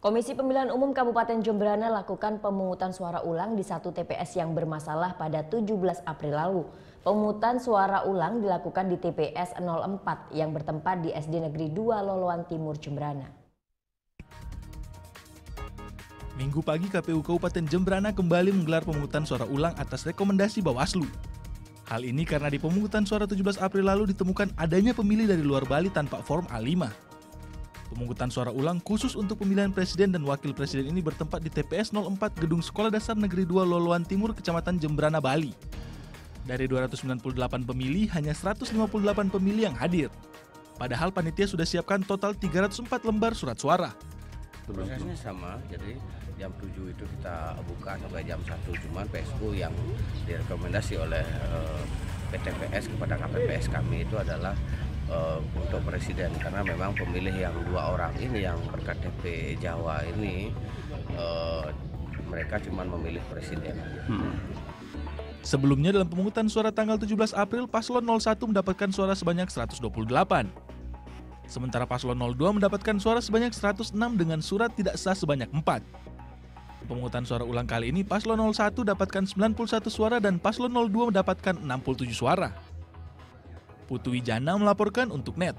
Komisi Pemilihan Umum Kabupaten Jembrana lakukan pemungutan suara ulang di satu TPS yang bermasalah pada 17 April lalu. Pemungutan suara ulang dilakukan di TPS 04 yang bertempat di SD Negeri 2 Loloan Timur, Jembrana. Minggu pagi KPU Kabupaten Jembrana kembali menggelar pemungutan suara ulang atas rekomendasi Bawaslu. Hal ini karena di pemungutan suara 17 April lalu ditemukan adanya pemilih dari luar Bali tanpa form A5. Pemungutan suara ulang khusus untuk pemilihan presiden dan wakil presiden ini bertempat di TPS 04 Gedung Sekolah Dasar Negeri 2 Loloan Timur, Kecamatan Jembrana, Bali. Dari 298 pemilih, hanya 158 pemilih yang hadir. Padahal panitia sudah siapkan total 304 lembar surat suara. Prosesnya sama, jadi jam 7 itu kita buka sampai jam 1, cuman PSU yang direkomendasi oleh PTPS kepada KPPS kami itu adalah untuk presiden, karena memang pemilih yang 2 orang ini yang berKTP Jawa ini mereka cuma memilih presiden. Sebelumnya dalam pemungutan suara tanggal 17 April, Paslon 01 mendapatkan suara sebanyak 128. Sementara Paslon 02 mendapatkan suara sebanyak 106 dengan surat tidak sah sebanyak 4. Pemungutan suara ulang kali ini Paslon 01 dapatkan 91 suara dan Paslon 02 mendapatkan 67 suara. Putu Wijana melaporkan untuk NET.